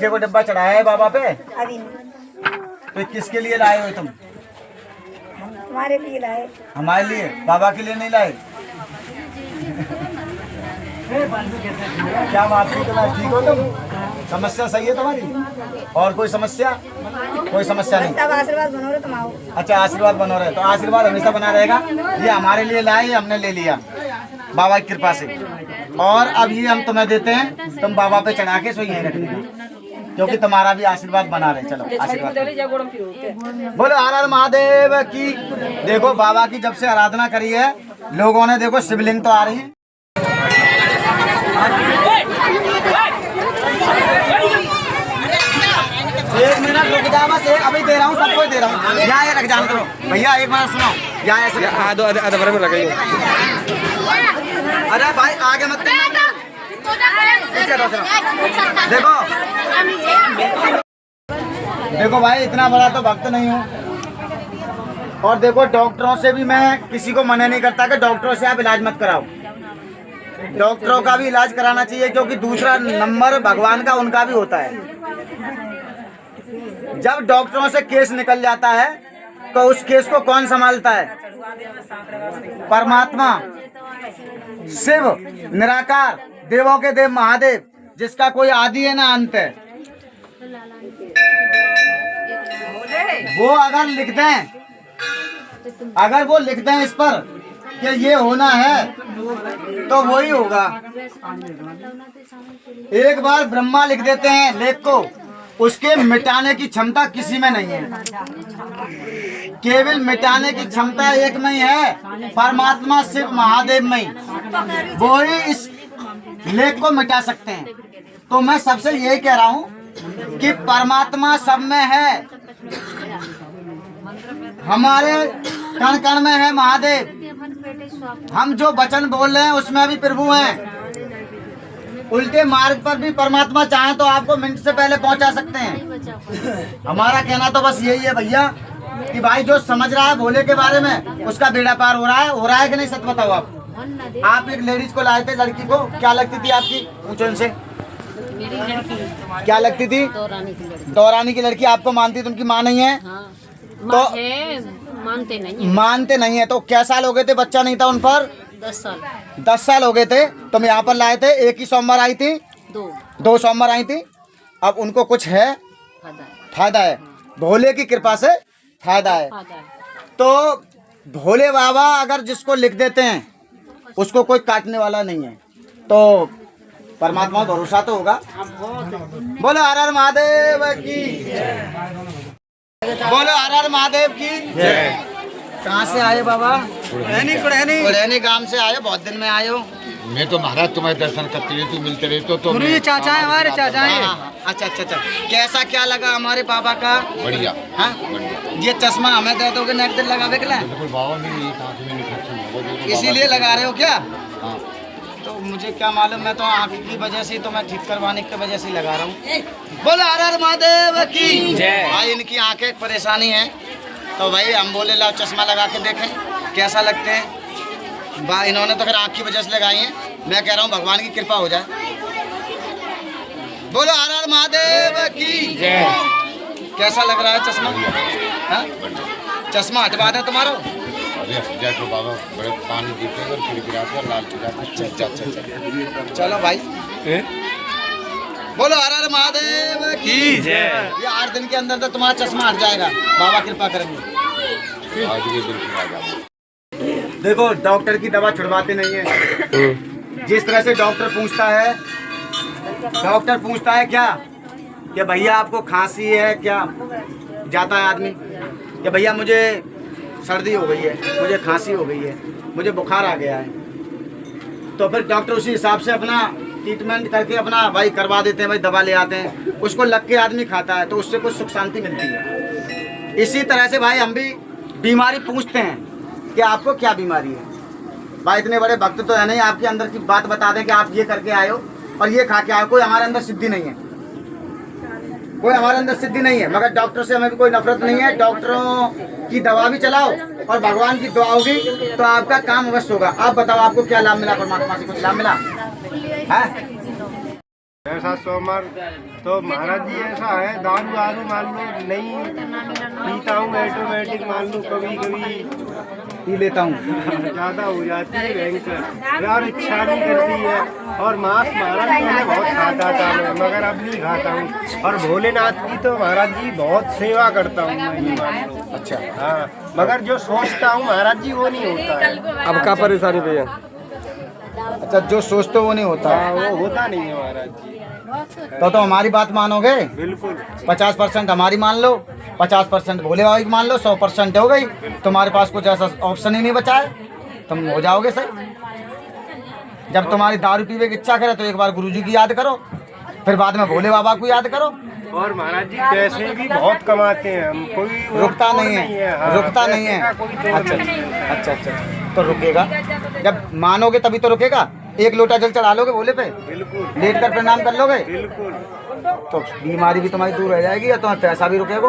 मीठे को डिब्बा चढ़ाया है बाबा पे? अभी तो किसके लिए लाए हो तुम? हमारे लिए लाए। हमारे लिए? बाबा के लिए नहीं लाए? क्या बात है, तुम्हारा ठीक हो तुम? समस्या सही है तुम्हारी? और कोई समस्या? कोई समस्या नहीं? सब आशीर्वाद बनो रहे तुम आओ। अच्छा, आशीर्वाद बनो रहे, तो आशीर्वाद हमेशा बना रहेगा। ये हमारे लिए लाए, ये हमने ले लिया बाबा की कृपा से। और अब ये हम तुम्हें देते हैं, तुम बाबा पे चढ़ा के सो यहीं रख लेना, क्योंकि तुम्हारा भी आशीर्वाद बना रहे। चलो आशीर्वाद बोलो। हर हर महादेव की। देखो बाबा की जब से आराधना करी है लोगों ने, देखो शिवलिंग तो आ रही है। एक मिनट रुक जा, बस अभी दे रहा हूँ, सबको दे रहा हूँ। यहाँ ये रख जाने दो भैया, एक मिनट सुनो। यहाँ ऐसे अरे भाई आगे मत देखो, देखो भाई इतना बड़ा तो भक्त नहीं हूँ। और देखो डॉक्टरों से भी मैं किसी को मना नहीं करता कि डॉक्टरों से आप इलाज मत कराओ। डॉक्टरों का भी इलाज कराना चाहिए, क्योंकि दूसरा नंबर भगवान का उनका भी होता है। जब डॉक्टरों से केस निकल जाता है तो उस केस को कौन संभालता है? परमात्मा, शिव, निराकार, देवों के देव महादेव, जिसका कोई आदि है ना अंत है। वो अगर लिख दें, अगर वो लिख दें इस पर कि ये होना है तो वही होगा। एक बार ब्रह्मा लिख देते हैं लेख को, उसके मिटाने की क्षमता किसी में नहीं है। केवल मिटाने की क्षमता एक में ही है, परमात्मा शिव महादेव में ही। वो ही इस लेख को मिटा सकते हैं। तो मैं सबसे यही कह रहा हूँ कि परमात्मा सब में है, हमारे कण कण में है महादेव। हम जो वचन बोल रहे हैं उसमें भी प्रभु हैं। उल्टे मार्ग पर भी परमात्मा चाहे तो आपको मिनट से पहले पहुंचा सकते हैं। हमारा कहना तो बस यही है भैया कि भाई जो समझ रहा है भोले के बारे में उसका बेड़ा पार हो रहा है कि नहीं? सच बताओ आप एक लेडीज को लाए थे, लड़की को, क्या लगती थी आपकी? पूछो इनसे, क्या लगती थी? दौरानी की लड़की। आपको मानती थी, उनकी माँ नहीं है? तो मानते नहीं है। तो क्या साल हो गए थे बच्चा नहीं था उन पर? 10 साल हो गए थे। तुम यहाँ पर लाए थे, एक ही सोमवार आई थी? दो सोमवार आई थी। अब उनको कुछ है? फायदा है, भोले की कृपा से फायदा है। तो भोले बाबा अगर जिसको लिख देते हैं उसको कोई काटने वाला नहीं है। तो परमात्मा भरोसा तो होगा। बोलो हर हर महादेव की, बोलो हर हर महादेव की जय। कहाँ से आए बाबा? कुड़ैनी गांव से आए। बहुत दिन में आए हो। मैं तो महाराज तुम्हारे दर्शन करते रहे, तू मिलते रहे तो ये चाचा है, हमारे चाचा है। अच्छा अच्छा अच्छा, कैसा क्या लगा हमारे बाबा का? बढ़िया। हाँ, ये चश्मा हमें दे दोगे नेक दिन लगावे के लिए? बिल्कुल बाबा मेरी इसीलिए लगा रहे हो क्या? हाँ। तो मुझे क्या मालूम, मैं तो आँख की वजह से, तो मैं ठीक करवाने की वजह से लगा रहा हूँ। बोलो हर हर महादेव की जय। भाई इनकी आंखें परेशानी है, तो भाई हम बोले लाओ चश्मा लगा के देखें कैसा लगते हैं। इन्होंने तो फिर आँख की वजह से लगाई है। मैं कह रहा हूँ भगवान की कृपा हो जाए। बोलो हर हर महादेव की जय। कैसा लग रहा है चश्मा? हाँ? चश्मा हटवा दें तुम्हारा? तो बाबा बड़े पानी पीते और फिर गिराते और लाल गिराते। अच्छा। चलो भाई, बोलो हर हर महादेव की जय। ये 8 दिन के अंदर तो तुम्हारा चश्मा हट जाएगा, बाबा कृपा करेंगे। आज के दिन फिर आ जाओ। देखो डॉक्टर की दवा छुड़वाते नहीं है। जिस तरह से डॉक्टर पूछता है क्या कि भैया आपको खांसी है क्या? जाता है आदमी कि भैया मुझे सर्दी हो गई है, मुझे खांसी हो गई है, मुझे बुखार आ गया है। तो फिर डॉक्टर उसी हिसाब से अपना ट्रीटमेंट करके अपना भाई करवा देते हैं, भाई दवा ले आते हैं, उसको लग के आदमी खाता है तो उससे कुछ सुख शांति मिलती है। इसी तरह से भाई हम भी बीमारी पूछते हैं कि आपको क्या बीमारी है। भाई इतने बड़े भक्त तो है नहीं, आपके अंदर की बात बता दें कि आप ये करके आए हो और ये खा के आए हो। कोई हमारे अंदर सिद्धि नहीं है, कोई हमारे अंदर सिद्धि नहीं है, मगर डॉक्टर से हमें भी कोई नफरत नहीं है। डॉक्टरों की दवा भी चलाओ और भगवान की दुआ होगी तो आपका काम अवश्य होगा। आप बताओ आपको क्या लाभ मिला? परमात्मा से कुछ लाभ मिला है? ऐसा सोमवार तो महाराज जी ऐसा है, दारू आरू मान लो नहीं पीता हूँ, ऑटोमेटिक मान लो कभी कभी पी लेता हूँ। ज्यादा हो जाती है भयंकर और इच्छा भी करती है। और मांस महाराज जी पहले बहुत खाता था मैं, मगर अब नहीं खाता हूँ। और भोलेनाथ की तो महाराज जी बहुत सेवा करता हूँ मैं। अच्छा, हाँ, मगर जो सोचता हूँ महाराज जी वो नहीं होता है। अब क्या परेशानी भैया? अच्छा, जो सोचते हो वो नहीं होता। हाँ, वो होता नहीं है महाराज जी। तो हमारी बात मानोगे? बिल्कुल 50% हमारी मान लो, 50% भोले बाबा की मान लो, 100% हो गई। तुम्हारे पास कुछ ऐसा ऑप्शन ही नहीं बचा है, तुम हो जाओगे सही। जब तुम्हारी दारू पीने की इच्छा करे तो एक बार गुरुजी की याद करो, फिर बाद में भोले बाबा को याद करो। और महाराज जी पैसे भी बहुत कमाते हैं, हम कोई रुकता नहीं है, हाँ, रुकता नहीं है। पैसे का कोई तोड़ अच्छा नहीं है। अच्छा, तो रुकेगा जब मानोगे तभी तो रुकेगा। एक लोटा जल चढ़ा लोगे भोले पे, बिल्कुल लेट कर प्रणाम कर लोगे, बिल्कुल। तो बीमारी भी तुम्हारी दूर रह जाएगी और तुम्हारा पैसा भी रुकेगा।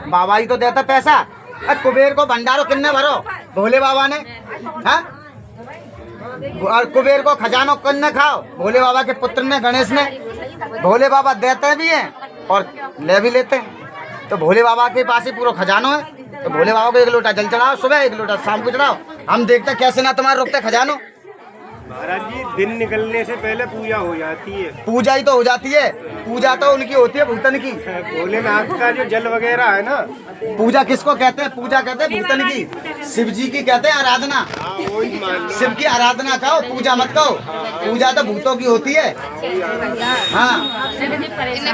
बाबा ही तो देता पैसा। कुबेर को भंडारो किन्ने भरो? भोले बाबा ने। हाँ, और कुबेर को खजानो किन्ने खाओ? भोले बाबा के पुत्र ने, गणेश ने। भोले बाबा देते भी हैं और ले भी लेते हैं। तो भोले बाबा के पास ही पूरा खजानो है। तो भोले बाबा को एक लोटा जल चढ़ाओ सुबह, एक लोटा शाम को चढ़ाओ। हम देखते कैसे ना तुम्हारे रुकते खजानो। महाराज जी दिन निकलने से पहले पूजा हो जाती है। पूजा ही तो हो जाती है, पूजा तो उनकी होती है भूतन की। भोलेनाथ का जो जल वगैरह है ना, पूजा किसको कहते हैं? पूजा कहते हैं भूतन की। शिव जी की कहते हैं आराधना। हाँ, वही मान लो। शिव की आराधना कहो, पूजा मत कहो। पूजा तो भूतों की होती है। हाँ,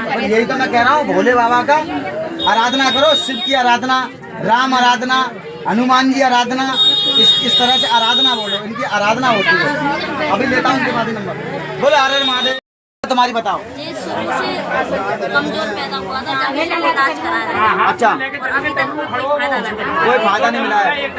और यही तो मैं कह रहा हूँ, भोले बाबा का आराधना करो। शिव की आराधना, राम आराधना, हनुमान जी आराधना, इस तरह से आराधना बोलो, इनकी आराधना होती है। अभी लेता हूँ उनके बाद नंबर। बोले हर हर महादेव। तुम्हारी बताओ। ये शुरू से कमजोर पैदा हुआ था, जब से इलाज करा रहे हैं। अच्छा, और अभी तक कोई फायदा नहीं मिला। कोई फायदा नहीं मिला है,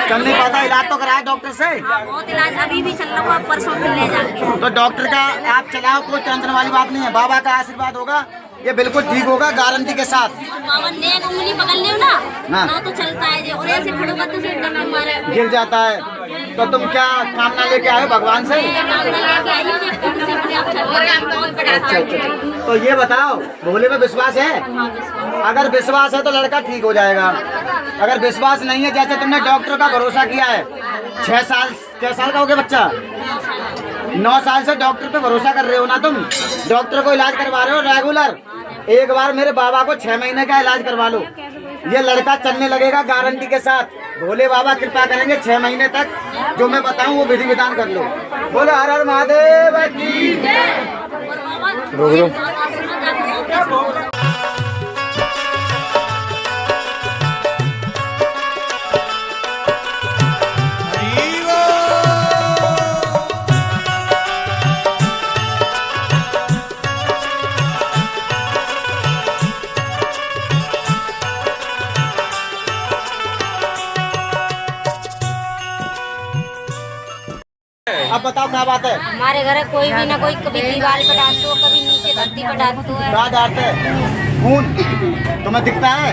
चल नहीं पाता। इलाज तो कराया डॉक्टर से? बहुत इलाज अभी भी चल रहा है, परसों फिर ले जाएंगे। तो डॉक्टर का आप चलाओ, कोई टेंशन वाली बात नहीं है। बाबा का आशीर्वाद होगा, ये बिल्कुल ठीक होगा गारंटी के साथ। बाबा ने एक उंगली पकड़ लियो ना, हाँ। तो चलता है जो, और ऐसे खड़ोगा तो फिर डर मारे गिर जाता है। तो तुम क्या कामना लेके आए भगवान से? तो ये बताओ, भोले में विश्वास है? अगर विश्वास है तो लड़का ठीक हो जाएगा। अगर विश्वास नहीं है, जैसे तुमने डॉक्टर का भरोसा किया है, 6 साल, क्या साल का हो गया बच्चा? 9 साल से डॉक्टर पे भरोसा कर रहे हो ना तुम। डॉक्टर को इलाज करवा रहे हो रेगुलर। एक बार मेरे बाबा को 6 महीने का इलाज करवा लो, ये लड़का चलने लगेगा गारंटी के साथ। भोले बाबा कृपा करेंगे 6 महीने तक, जो मैं बताऊं वो विधि विधान कर लो। बोले हर हर महादेव की जय। अब बताओ क्या बात है? हमारे घर कोई भी ना कोई, कभी दीवार पर डालते हो, कभी नीचे धरती पर डालते हो। क्या डालते हैं? खून तुम्हें दिखता है?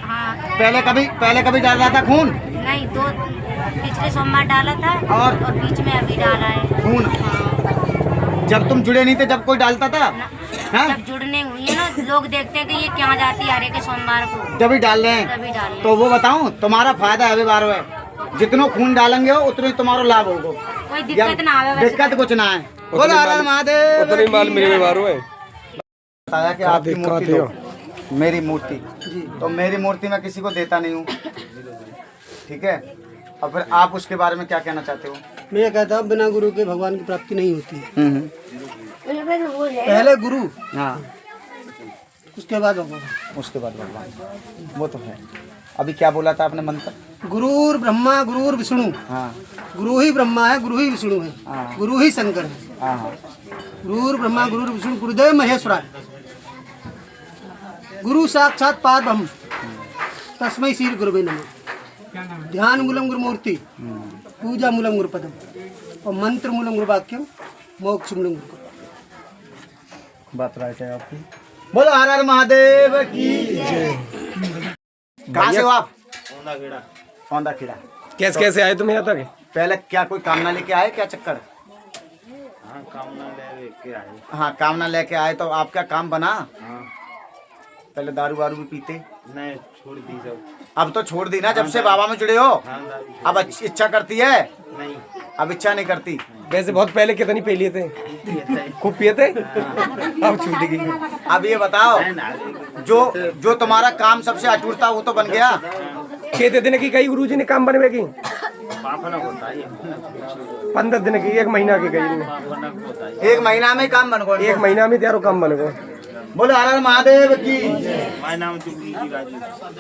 हाँ, पहले कभी डाल रहा था खून? नहीं, दो पिछले सोमवार डाला था और बीच में अभी डाला है खून। जब तुम जुड़े नहीं थे, जब कोई डालता था? हाँ? जब जुड़ने हुई है ना, लोग देखते हैं कि ये क्या जाती है हरे के सोमवार को, जब ही डाल रहे हैं। तभी डाल रहे हैं। तो वो बताऊं, तुम्हारा फायदा है बार है। जितनो खून डालेंगे हो उतने तुम्हारा लाभ होगा। कोई दिक्कत ना आवे, वैसे दिक्कत कुछ ना है। बोलो हर हर महादेव। उतनी माल मेरे बारो है। बताया कि आपकी मूर्ति लो, मेरी मूर्ति। तो मेरी मूर्ति मैं किसी को देता नहीं हूँ, ठीक है? और फिर आप उसके बारे में क्या कहना चाहते हो? मैं कहता हूँ बिना गुरु के भगवान की प्राप्ति नहीं होती है। पहले गुरु, हाँ, उसके बाद भगवान। उसके बाद भगवान, वो तो है। अभी क्या बोला था आपने मंत्र? गुरुर ब्रह्मा गुरुर विष्णु। हाँ गुरु ही ब्रह्मा है, गुरु ही विष्णु है, हाँ। गुरु ही शंकर है। हाँ हाँ। गुरुर ब्रह्मा गुरुर विष्णु गुरुदेव महेश्वराय। गुरु साक्षात पार ब्रह्म तस्मै श्री गुरुवे नमः। ध्यान मूलम गुरुमूर्ति, पूजा मूलम गुरुपदम, और मंत्र मूलम गुरुवाक्यम, मोक्ष मूलम गुरु। बात राइट है आपकी। बोलो हर हर महादेव की जय। कहाँ से हो आप? औंधा खेड़ा। कैसे कैसे आए तुम यहाँ तक? पहले क्या कोई कामना लेके आए, क्या चक्कर? हाँ कामना लेके आए तो आपका काम बना? पहले दारू वारू भी पीते? नहीं, छोड़ दी सब। अब तो छोड़ दी ना जब से बाबा में जुड़े हो। अब इच्छा करती है? नहीं, अब इच्छा नहीं करती। वैसे बहुत पहले कितनी पी लिए थे? खूब पिए थे? अब छूट गई। अब ये बताओ, जो तुम्हारा काम सबसे अटूट था वो तो बन गया? 6 दिन की कई गुरुजी ने काम बनवे की? 15 दिन की, 1 महीना की गई। 1 महीना में काम बन गया? 1 महीना में त्यारो काम बन गया। बोलो हर हर महादेव की।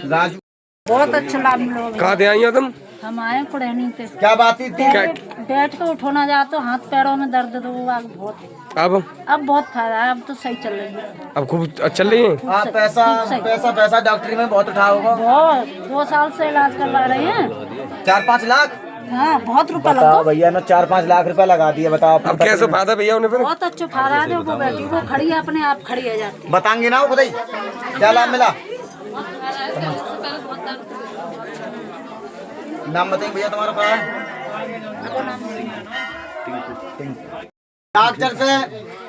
राजू, बहुत अच्छा लाभ मिलो। कहाँ से आई हो तुम? हम आए पुरैनी से। क्या बात थी? बैठ के उठोना जाते हाथ पैरों में दर्द तो वो बहुत। अब बहुत फायदा है, अब तो सही चल रही है। अब खूब चल रही है? हाँ, पैसा डॉक्टरी में बहुत उठा होगा। बहुत, 2 साल से इलाज करवा रहे हैं। 4-5 लाख? हाँ, बहुत रुपया बताओ लगा भैया ने 4-5 लाख रुपया लगा दिया। बताओ अब कैसे फायदा भैया उन्हें? फिर बहुत अच्छा फायदा है। वो बैठी वो खड़ी है, अपने आप खड़ी है जाती। बताएंगे ना वो बताइए क्या लाभ मिला? नाम बताएंगे भैया तुम्हारा? क्या डॉक्टर से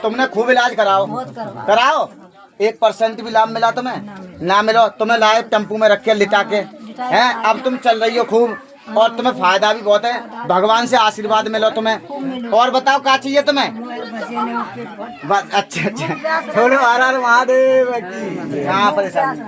तुमने खूब इलाज कराओ 1% भी लाभ मिला तुम्हें? ना मिलो। तुम्हें लाए टेम्पू में रख के लिटा के हैं। अब तुम चल रही हो खूब और तुम्हें फायदा भी बहुत है। भगवान से आशीर्वाद मिलो तुम्हें। और बताओ क्या चाहिए तुम्हें? बस अच्छा छोड़ो हर हर महादेव की। यहाँ परेशानी